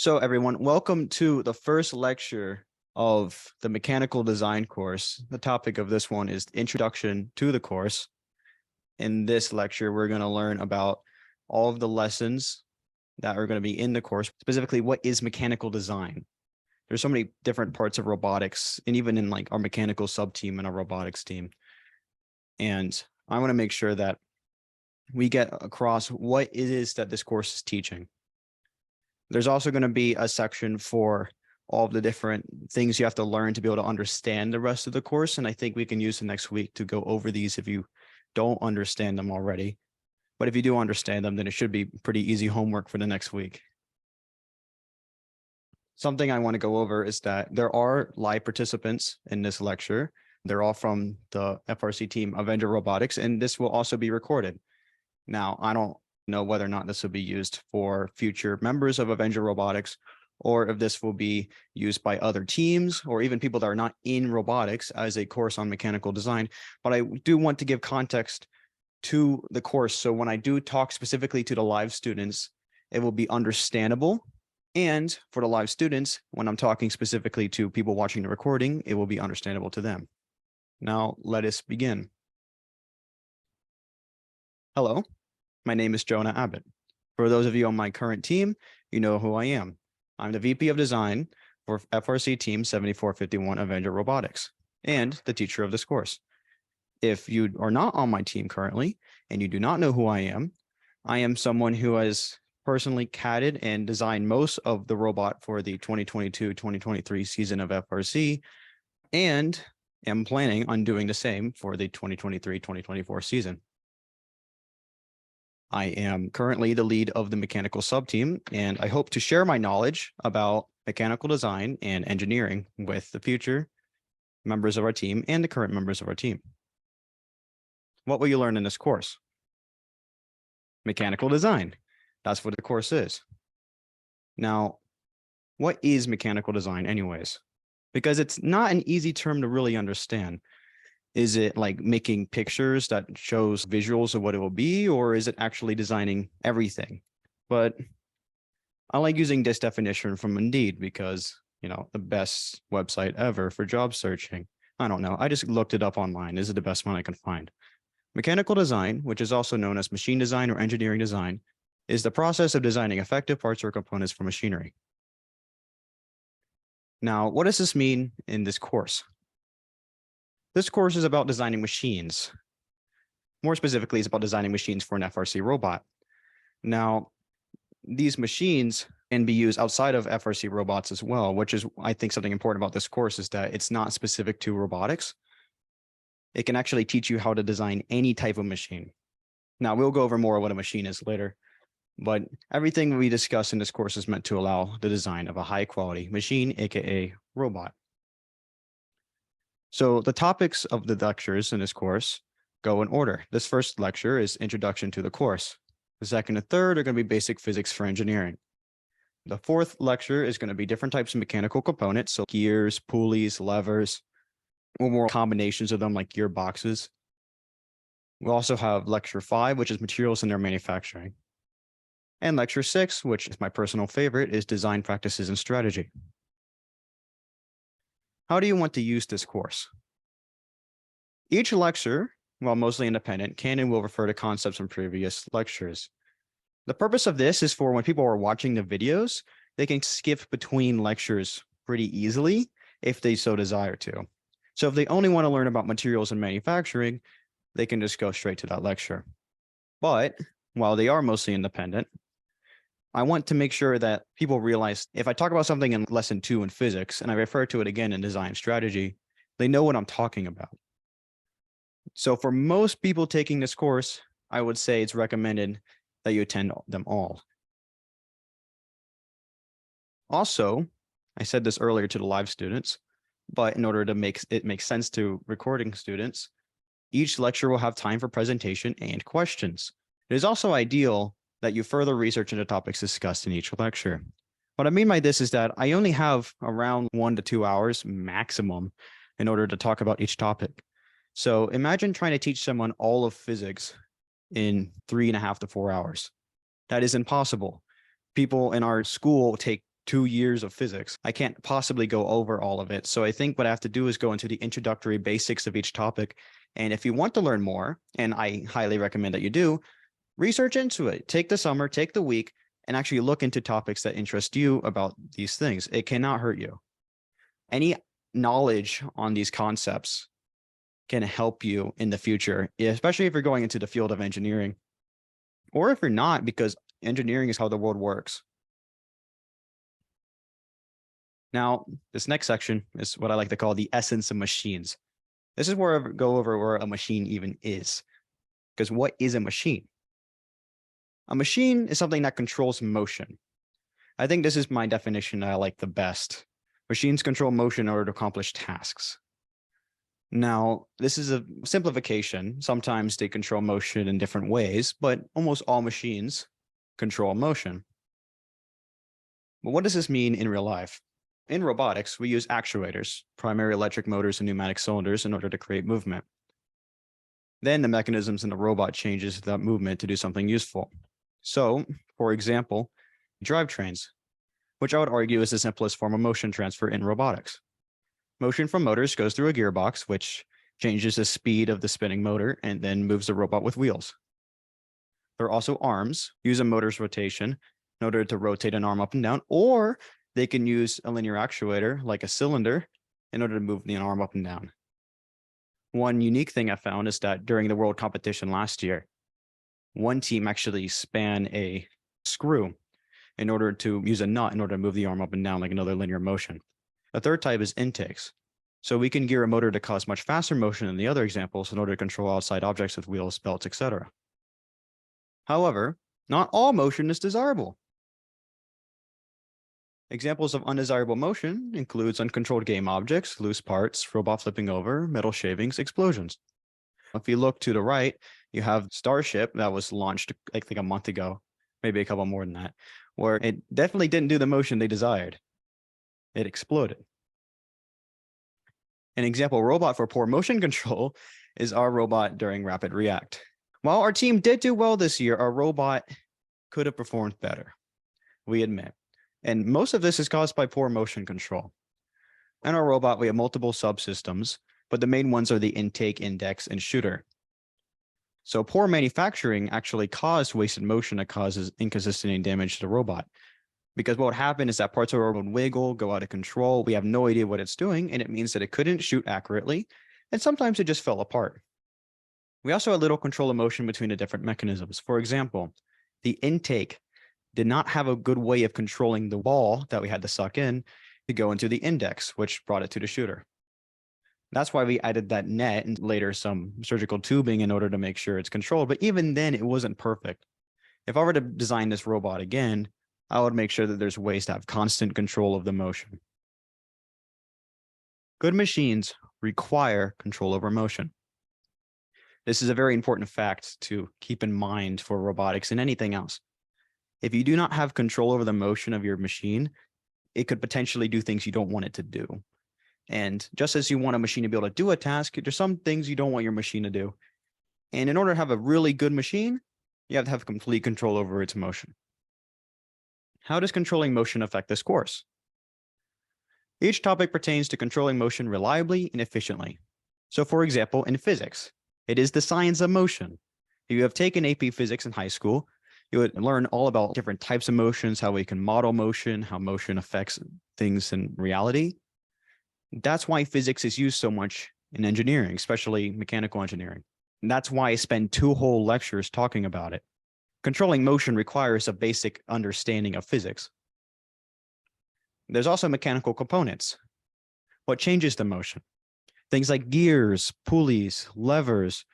So everyone, welcome to the first lecture of the mechanical design course. The topic of this one is introduction to the course. In this lecture, we're going to learn about all of the lessons that are going to be in the course, specifically what is mechanical design. There's so many different parts of robotics, and even in like our mechanical sub team and our robotics team. And I want to make sure that we get across what it is that this course is teaching. There's also going to be a section for all of the different things you have to learn to be able to understand the rest of the course. And I think we can use the next week to go over these if you don't understand them already. But if you do understand them, then it should be pretty easy homework for the next week. Something I want to go over is that there are live participants in this lecture. They're all from the FRC team AvengerRobotics, and this will also be recorded. Now, I don't know whether or not this will be used for future members of AvengerRobotics, or if this will be used by other teams or even people that are not in robotics as a course on mechanical design. But I do want to give context to the course. So when I do talk specifically to the live students, it will be understandable. And for the live students, when I'm talking specifically to people watching the recording, it will be understandable to them. Now, let us begin. Hello. My name is Jonah Abbott. For those of you on my current team, you know who I am. I'm the VP of Design for FRC Team 7451 AvengerRobotics and the teacher of this course. If you are not on my team currently and you do not know who I am someone who has personally CAD'd and designed most of the robot for the 2022-2023 season of FRC and am planning on doing the same for the 2023-2024 season. I am currently the lead of the mechanical sub-team, and I hope to share my knowledge about mechanical design and engineering with the future members of our team and the current members of our team. What will you learn in this course? Mechanical design. That's what the course is. Now, what is mechanical design anyways? Because it's not an easy term to really understand. Is it like making pictures that shows visuals of what it will be, or is it actually designing everything? But I like using this definition from Indeed because, you know, the best website ever for job searching. I don't know. I just looked it up online. Is it the best one I can find? Mechanical design, which is also known as machine design or engineering design, is the process of designing effective parts or components for machinery. Now, what does this mean in this course? This course is about designing machines. More specifically, it's about designing machines for an FRC robot. Now, these machines can be used outside of FRC robots as well, which is, I think, something important about this course is that it's not specific to robotics. It can actually teach you how to design any type of machine. Now, we'll go over more of what a machine is later, but everything we discuss in this course is meant to allow the design of a high-quality machine, aka robot. So the topics of the lectures in this course go in order. This first lecture is Introduction to the course. The second and third are going to be Basic Physics for Engineering. The fourth lecture is going to be different types of mechanical components, so gears, pulleys, levers, or more combinations of them like gearboxes. We'll also have Lecture 5, which is Materials and their Manufacturing. And Lecture 6, which is my personal favorite, is Design Practices and Strategy. How do you want to use this course? Each lecture, while mostly independent, can and will refer to concepts from previous lectures. The purpose of this is for when people are watching the videos, they can skip between lectures pretty easily if they so desire to. So if they only want to learn about materials and manufacturing, they can just go straight to that lecture. But while they are mostly independent, I want to make sure that people realize if I talk about something in lesson 2 in physics and I refer to it again in design strategy, they know what I'm talking about. So for most people taking this course, I would say it's recommended that you attend them all. Also, I said this earlier to the live students, but in order to make it make sense to recording students, each lecture will have time for presentation and questions. It is also ideal that you further research into topics discussed in each lecture. What I mean by this is that I only have around 1 to 2 hours maximum in order to talk about each topic. So imagine trying to teach someone all of physics in 3.5 to 4 hours. That is impossible. People in our school take 2 years of physics. I can't possibly go over all of it. So I think what I have to do is go into the introductory basics of each topic. And if you want to learn more, and I highly recommend that you do, research into it. Take the summer, take the week, and actually look into topics that interest you about these things. It cannot hurt you. Any knowledge on these concepts can help you in the future, especially if you're going into the field of engineering, or if you're not, because engineering is how the world works. Now, this next section is what I like to call the essence of machines. This is where I go over where a machine even is. Because what is a machine? A machine is something that controls motion. I think this is my definition that I like the best. Machines control motion in order to accomplish tasks. Now, this is a simplification. Sometimes they control motion in different ways, but almost all machines control motion. But what does this mean in real life? In robotics, we use actuators, primary electric motors and pneumatic cylinders in order to create movement. Then the mechanisms in the robot changes that movement to do something useful. So, for example, drivetrains, which I would argue is the simplest form of motion transfer in robotics. Motion from motors goes through a gearbox, which changes the speed of the spinning motor and then moves the robot with wheels. There are also arms, use a motor's rotation in order to rotate an arm up and down, or they can use a linear actuator like a cylinder in order to move the arm up and down. One unique thing I found is that during the world competition last year, one team actually span a screw in order to use a nut in order to move the arm up and down like another linear motion. A third type is intakes. So we can gear a motor to cause much faster motion than the other examples in order to control outside objects with wheels, belts, etc. However, not all motion is desirable. Examples of undesirable motion includes uncontrolled game objects, loose parts, robot flipping over, metal shavings, explosions. If you look to the right, you have Starship that was launched, I think, a month ago, maybe a couple more than that, where it definitely didn't do the motion they desired. It exploded. An example robot for poor motion control is our robot during Rapid React. While our team did do well this year, our robot could have performed better, we admit. And most of this is caused by poor motion control. In our robot, we have multiple subsystems, but the main ones are the intake, index, and shooter. So poor manufacturing actually caused wasted motion that causes inconsistency and damage to the robot. Because what would happen is that parts of the robot would wiggle, go out of control. We have no idea what it's doing, and it means that it couldn't shoot accurately, and sometimes it just fell apart. We also had little control of motion between the different mechanisms. For example, the intake did not have a good way of controlling the ball that we had to suck in to go into the index, which brought it to the shooter. That's why we added that net and later some surgical tubing in order to make sure it's controlled. But even then, it wasn't perfect. If I were to design this robot again, I would make sure that there's ways to have constant control of the motion. Good machines require control over motion. This is a very important fact to keep in mind for robotics and anything else. If you do not have control over the motion of your machine, it could potentially do things you don't want it to do. And just as you want a machine to be able to do a task, there's some things you don't want your machine to do. And in order to have a really good machine, you have to have complete control over its motion. How does controlling motion affect this course? Each topic pertains to controlling motion reliably and efficiently. So for example, in physics, it is the science of motion. If you have taken AP Physics in high school, you would learn all about different types of motions, how we can model motion, how motion affects things in reality. That's why physics is used so much in engineering, especially mechanical engineering. And that's why I spend 2 whole lectures talking about it. Controlling motion requires a basic understanding of physics. There's also mechanical components. What changes the motion? Things like gears, pulleys, levers,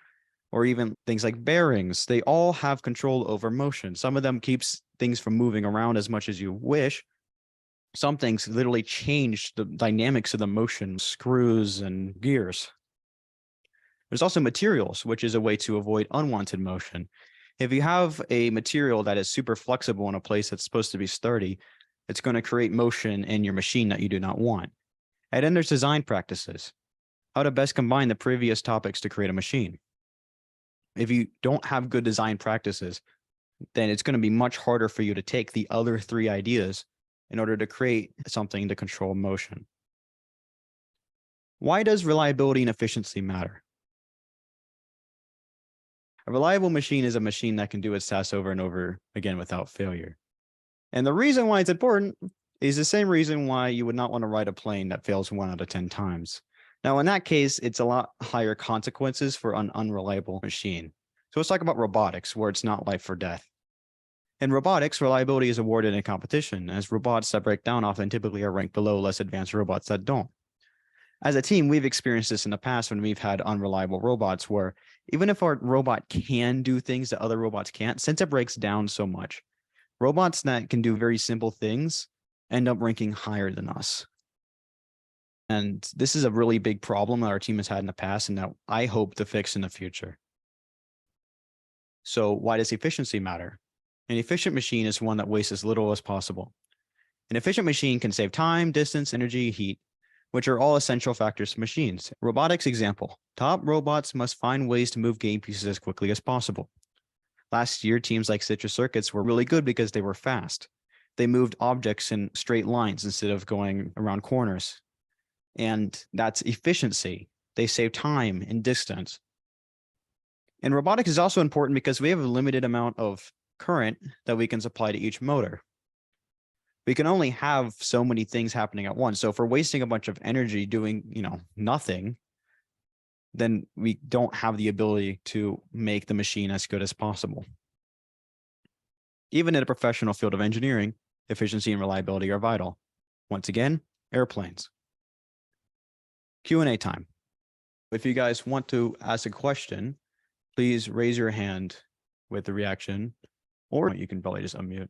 or even things like bearings, they all have control over motion. Some of them keeps things from moving around as much as you wish. Some things literally change the dynamics of the motion, screws and gears. There's also materials, which is a way to avoid unwanted motion. If you have a material that is super flexible in a place that's supposed to be sturdy, it's going to create motion in your machine that you do not want. And then there's design practices. How to best combine the previous topics to create a machine. If you don't have good design practices, then it's going to be much harder for you to take the other 3 ideas in order to create something to control motion. Why does reliability and efficiency matter? A reliable machine is a machine that can do its tasks over and over again without failure. And the reason why it's important is the same reason why you would not want to ride a plane that fails 1 out of 10 times. Now, in that case, it's a lot higher consequences for an unreliable machine. So let's talk about robotics, where it's not life or death. In robotics, reliability is awarded in competition, as robots that break down often typically are ranked below less advanced robots that don't. As a team, we've experienced this in the past when we've had unreliable robots where even if our robot can do things that other robots can't, since it breaks down so much, robots that can do very simple things end up ranking higher than us. And this is a really big problem that our team has had in the past and that I hope to fix in the future. So why does efficiency matter? An efficient machine is one that wastes as little as possible. An efficient machine can save time, distance, energy, heat, which are all essential factors to machines. Robotics example, top robots must find ways to move game pieces as quickly as possible. Last year, teams like Citrus Circuits were really good because they were fast. They moved objects in straight lines instead of going around corners. And that's efficiency. They save time and distance. And robotics is also important because we have a limited amount of current that we can supply to each motor. We can only have so many things happening at once. So if we're wasting a bunch of energy doing, nothing, then we don't have the ability to make the machine as good as possible. Even in a professional field of engineering, efficiency and reliability are vital. Once again, airplanes. Q&A time. If you guys want to ask a question, please raise your hand with the reaction, or you can probably just unmute.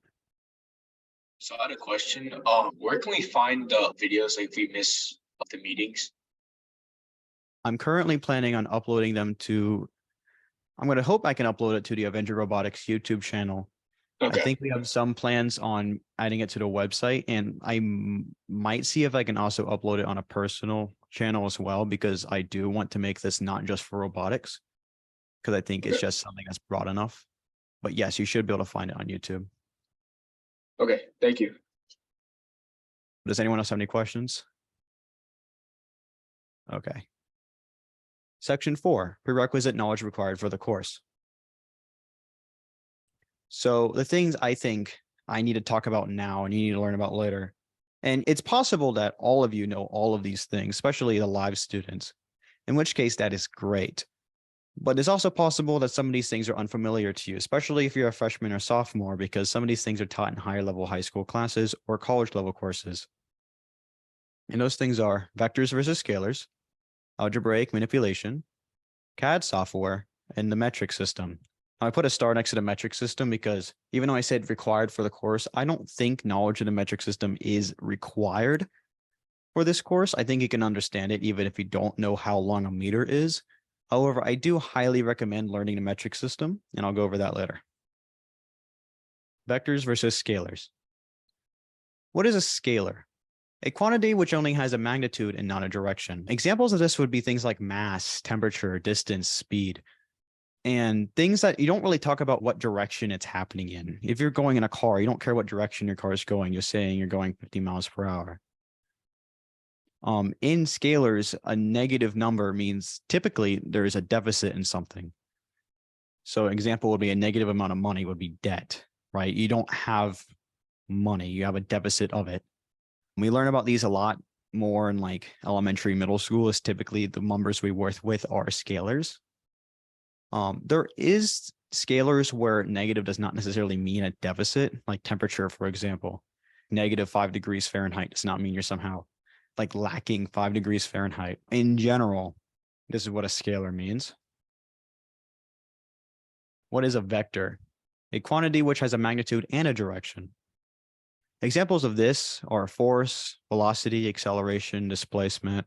So I had a question. Where can we find the videos like if we miss the meetings? I'm currently planning on uploading them to, I'm going to hope I can upload it to the AvengerRobotics YouTube channel. Okay. I think we have some plans on adding it to the website, and I might see if I can also upload it on a personal channel as well, because I do want to make this not just for robotics, because I think it's just something that's broad enough. But yes, you should be able to find it on YouTube. Okay, thank you. Does anyone else have any questions? Okay. Section 4, prerequisite knowledge required for the course. So the things I think I need to talk about now and you need to learn about later. And it's possible that all of you know all of these things, especially the live students, in which case that is great. But it's also possible that some of these things are unfamiliar to you, especially if you're a freshman or sophomore, because some of these things are taught in higher level high school classes or college level courses. And those things are vectors versus scalars, algebraic manipulation, CAD software, and the metric system. I put a star next to the metric system because even though I said required for the course, I don't think knowledge of the metric system is required for this course. I think you can understand it even if you don't know how long a meter is. However, I do highly recommend learning the metric system, and I'll go over that later. Vectors versus scalars. What is a scalar? A quantity which only has a magnitude and not a direction. Examples of this would be things like mass, temperature, distance, speed, and things that you don't really talk about what direction it's happening in. If you're going in a car, you don't care what direction your car is going. You're saying you're going 50 miles per hour. In scalars, a negative number means typically there is a deficit in something. So an example would be a negative amount of money would be debt, right? You don't have money, you have a deficit of it. We learn about these a lot more in like elementary, middle school is typically the numbers we work with are scalars. There is scalars where negative does not necessarily mean a deficit, like temperature, for example. -5 degrees Fahrenheit does not mean you're somehow like lacking 5 degrees Fahrenheit. In general, this is what a scalar means. What is a vector? A quantity which has a magnitude and a direction. Examples of this are force, velocity, acceleration, displacement,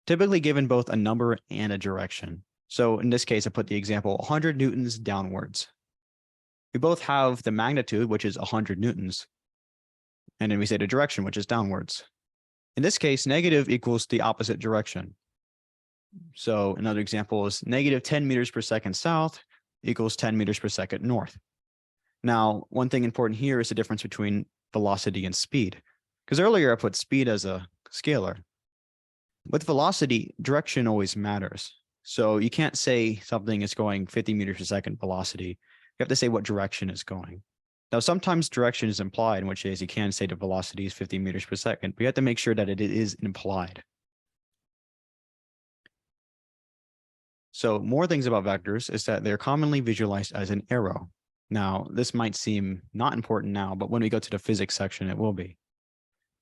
typically given both a number and a direction. So in this case, I put the example 100 newtons downwards. We both have the magnitude, which is 100 newtons, and then we say the direction, which is downwards. In this case, negative equals the opposite direction. So another example is -10 meters per second south equals 10 meters per second north. Now, one thing important here is the difference between velocity and speed. Because earlier I put speed as a scalar. With velocity, direction always matters. So you can't say something is going 50 meters per second velocity. You have to say what direction it's going. Now, sometimes direction is implied, in which case you can say the velocity is 50 meters per second, but you have to make sure that it is implied. So more things about vectors is that they're commonly visualized as an arrow. Now, this might seem not important now, but when we go to the physics section, it will be.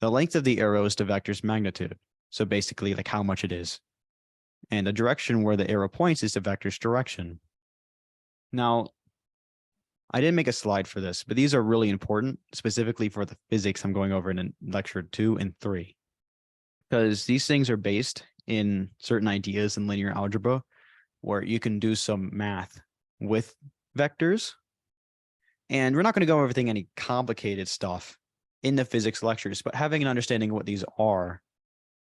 The length of the arrow is the vector's magnitude. So basically like how much it is. And the direction where the arrow points is the vector's direction. Now, I didn't make a slide for this, but these are really important, specifically for the physics I'm going over in lecture 2 and 3. Because these things are based in certain ideas in linear algebra, where you can do some math with vectors. And we're not going to go over everything, any complicated stuff in the physics lectures, but having an understanding of what these are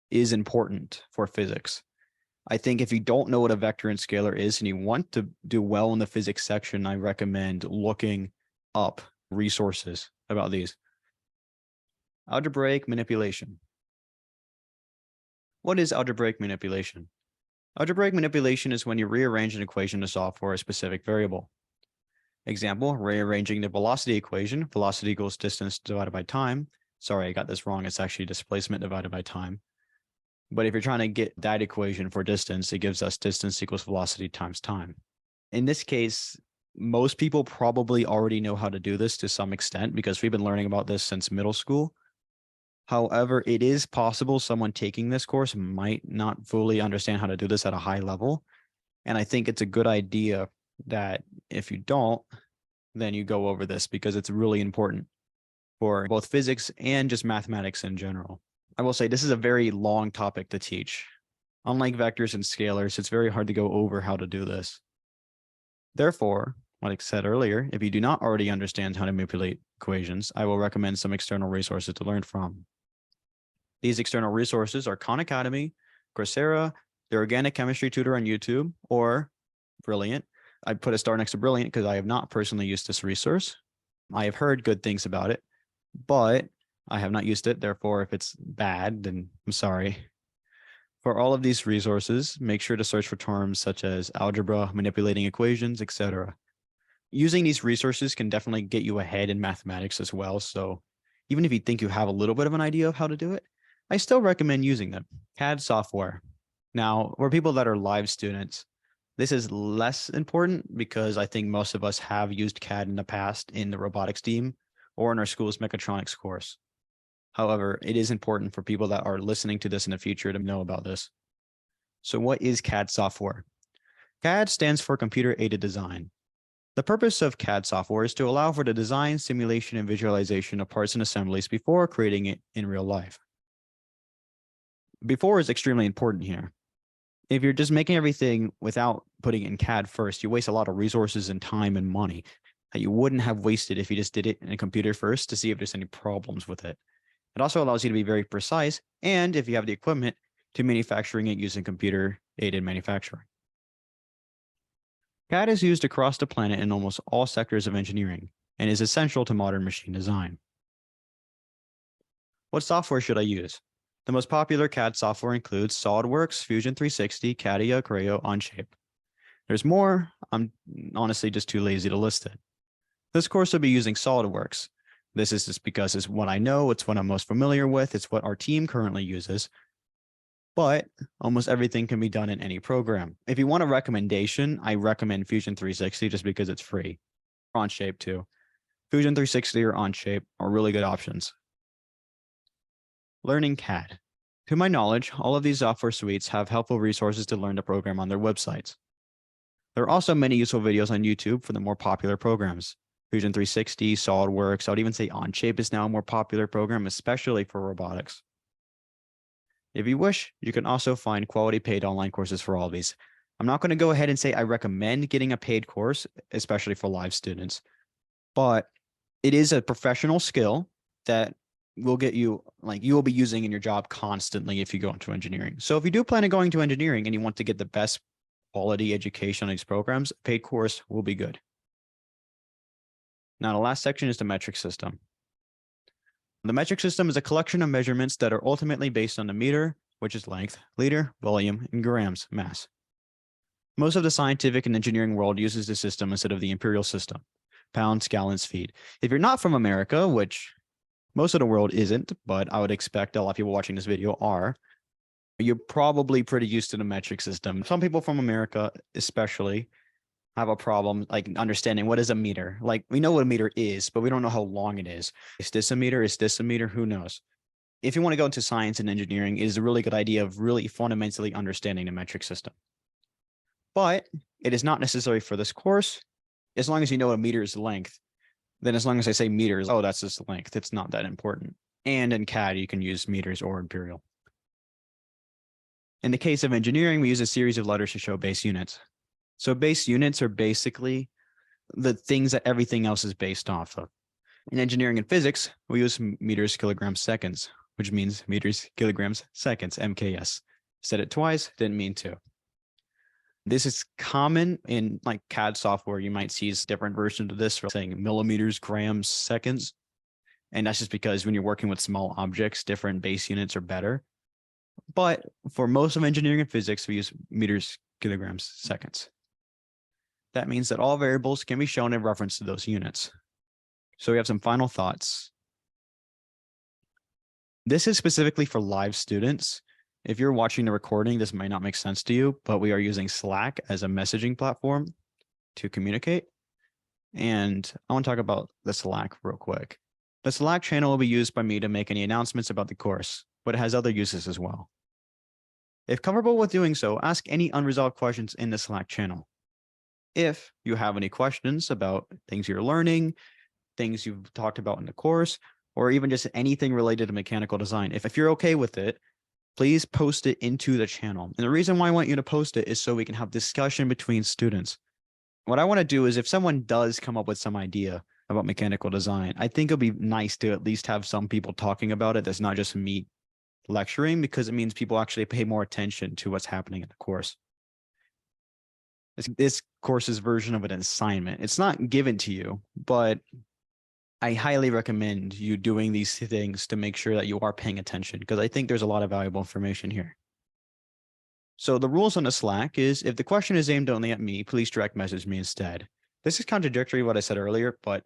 is important for physics. I think if you don't know what a vector and scalar is and you want to do well in the physics section, I recommend looking up resources about these. Algebraic manipulation. What is algebraic manipulation? Algebraic manipulation is when you rearrange an equation to solve for a specific variable. Example, rearranging the velocity equation, velocity equals distance divided by time. Sorry, I got this wrong. It's actually displacement divided by time. But if you're trying to get that equation for distance, it gives us distance equals velocity times time. In this case, most people probably already know how to do this to some extent because we've been learning about this since middle school. However, it is possible someone taking this course might not fully understand how to do this at a high level. And I think it's a good idea that if you don't, then you go over this because it's really important for both physics and just mathematics in general. I will say this is a very long topic to teach. Unlike vectors and scalars, it's very hard to go over how to do this. Therefore, like I said earlier, if you do not already understand how to manipulate equations, I will recommend some external resources to learn from. These external resources are Khan Academy, Coursera, the Organic Chemistry Tutor on YouTube, or Brilliant. I put a star next to Brilliant because I have not personally used this resource. I have heard good things about it, but I have not used it. Therefore, if it's bad, then I'm sorry. For all of these resources, make sure to search for terms such as algebra, manipulating equations, etc. Using these resources can definitely get you ahead in mathematics as well. So even if you think you have a little bit of an idea of how to do it, I still recommend using them. CAD software. Now, for people that are live students, this is less important because I think most of us have used CAD in the past in the robotics team or in our school's mechatronics course. However, it is important for people that are listening to this in the future to know about this. So what is CAD software? CAD stands for computer-aided design. The purpose of CAD software is to allow for the design, simulation, and visualization of parts and assemblies before creating it in real life. Before is extremely important here. If you're just making everything without putting it in CAD first, you waste a lot of resources and time and money that you wouldn't have wasted if you just did it in a computer first to see if there's any problems with it. It also allows you to be very precise, and if you have the equipment, to manufacturing it using computer-aided manufacturing. CAD is used across the planet in almost all sectors of engineering and is essential to modern machine design. What software should I use? The most popular CAD software includes SolidWorks, Fusion 360, CATIA, Creo, Onshape. There's more. I'm honestly just too lazy to list it. This course will be using SolidWorks. This is just because it's what I know, it's what I'm most familiar with, it's what our team currently uses. But almost everything can be done in any program. If you want a recommendation, I recommend Fusion 360 just because it's free. Onshape too. Fusion 360 or Onshape are really good options. Learning CAD. To my knowledge, all of these software suites have helpful resources to learn to program on their websites. There are also many useful videos on YouTube for the more popular programs. Fusion 360, SolidWorks, I would even say Onshape is now a more popular program, especially for robotics. If you wish, you can also find quality paid online courses for all of these. I'm not going to go ahead and say I recommend getting a paid course, especially for live students, but it is a professional skill that will get you, like you will be using in your job constantly if you go into engineering. So if you do plan on going to engineering and you want to get the best quality education on these programs, a paid course will be good. Now, the last section is the metric system. The metric system is a collection of measurements that are ultimately based on the meter, which is length, liter, volume, and grams, mass. Most of the scientific and engineering world uses this system instead of the imperial system, pounds, gallons, feet. If you're not from America, which most of the world isn't, but I would expect a lot of people watching this video are, you're probably pretty used to the metric system. Some people from America, especially, have a problem like understanding what is a meter. Like we know what a meter is, but we don't know how long it is. Is this a meter? Is this a meter? Who knows? If you want to go into science and engineering, it is a really good idea of really fundamentally understanding the metric system. But it is not necessary for this course. As long as you know a meter's length, then as long as I say meters, oh, that's just length. It's not that important. And in CAD, you can use meters or imperial. In the case of engineering, we use a series of letters to show base units. So base units are basically the things that everything else is based off of. In engineering and physics, we use meters, kilograms, seconds, which means meters, kilograms, seconds, MKS. Said it twice, didn't mean to. This is common in like CAD software. You might see different versions of this for saying millimeters, grams, seconds. And that's just because when you're working with small objects, different base units are better. But for most of engineering and physics, we use meters, kilograms, seconds. That means that all variables can be shown in reference to those units. So we have some final thoughts. This is specifically for live students. If you're watching the recording, this might not make sense to you, but we are using Slack as a messaging platform to communicate. And I want to talk about the Slack real quick. The Slack channel will be used by me to make any announcements about the course, but it has other uses as well. If comfortable with doing so, ask any unresolved questions in the Slack channel. If you have any questions about things you're learning, things you've talked about in the course, or even just anything related to mechanical design, if you're okay with it, please post it into the channel. And the reason why I want you to post it is so we can have discussion between students. What I want to do is if someone does come up with some idea about mechanical design, I think it'll be nice to at least have some people talking about it. That's not just me lecturing, because it means people actually pay more attention to what's happening in the course. This course's version of an assignment. It's not given to you, but I highly recommend you doing these things to make sure that you are paying attention, because I think there's a lot of valuable information here. So the rules on the Slack is if the question is aimed only at me, please direct message me instead. This is contradictory to what I said earlier, but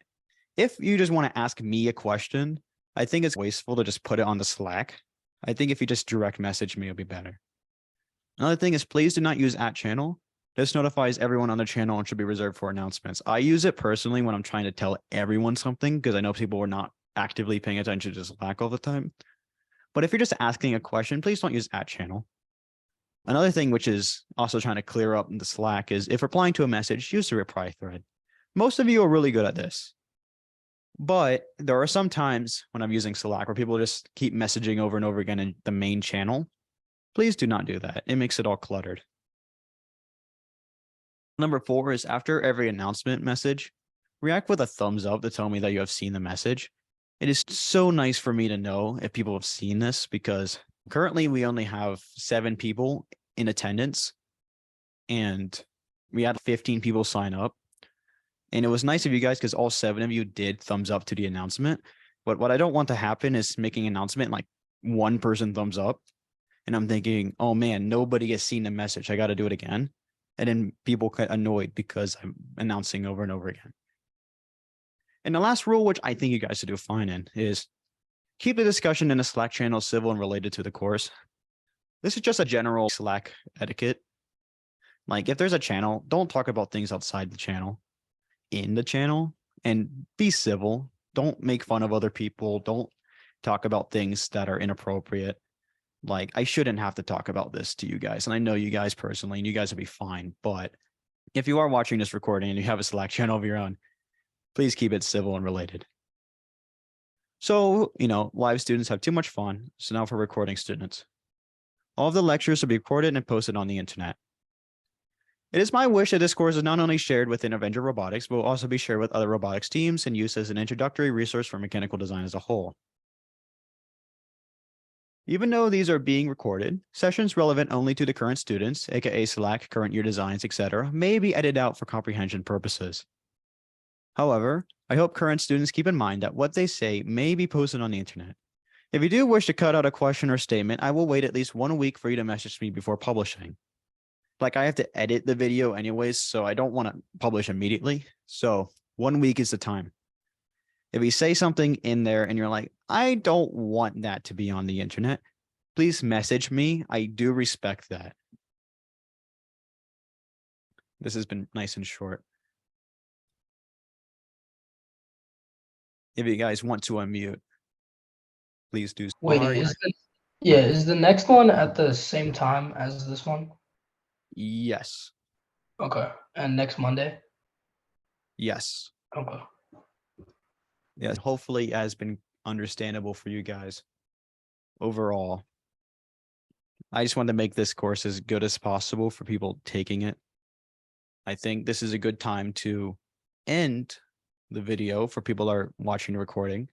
if you just want to ask me a question, I think it's wasteful to just put it on the Slack. I think if you just direct message me, it'll be better. Another thing is please do not use @channel. This notifies everyone on the channel and should be reserved for announcements. I use it personally when I'm trying to tell everyone something because I know people are not actively paying attention to Slack all the time. But if you're just asking a question, please don't use @channel. Another thing which is also trying to clear up in the Slack is if replying to a message, use the reply thread. Most of you are really good at this. But there are some times when I'm using Slack where people just keep messaging over and over again in the main channel. Please do not do that. It makes it all cluttered. Number 4 is after every announcement message, react with a thumbs up to tell me that you have seen the message. It is so nice for me to know if people have seen this because currently we only have 7 people in attendance and we had 15 people sign up. And it was nice of you guys because all 7 of you did thumbs up to the announcement. But what I don't want to happen is making an announcement like one person thumbs up. And I'm thinking, oh man, nobody has seen the message. I got to do it again. And then people get annoyed because I'm announcing over and over again. And the last rule, which I think you guys should do fine in, is keep the discussion in the Slack channel civil and related to the course. This is just a general Slack etiquette. Like if there's a channel, don't talk about things outside the channel, in the channel, and be civil. Don't make fun of other people. Don't talk about things that are inappropriate. Like I shouldn't have to talk about this to you guys. And I know you guys personally, and you guys will be fine. But if you are watching this recording and you have a Slack channel of your own, please keep it civil and related. So, live students have too much fun. So now for recording students. All of the lectures will be recorded and posted on the internet. It is my wish that this course is not only shared within AvengerRobotics, but will also be shared with other robotics teams and used as an introductory resource for mechanical design as a whole. Even though these are being recorded, sessions relevant only to the current students, aka Slack, current year designs, etc., may be edited out for comprehension purposes. However, I hope current students keep in mind that what they say may be posted on the internet. If you do wish to cut out a question or statement, I will wait at least 1 week for you to message me before publishing. Like, I have to edit the video anyways, so I don't want to publish immediately. So 1 week is the time. If you say something in there and you're like, I don't want that to be on the internet, please message me. I do respect that. This has been nice and short. If you guys want to unmute, please do so. Wait, is the next one at the same time as this one? Yes. Okay. And next Monday? Yes. Okay. Yes. Hopefully it has been understandable for you guys overall. I just wanted to make this course as good as possible for people taking it. I think this is a good time to end the video for people that are watching the recording.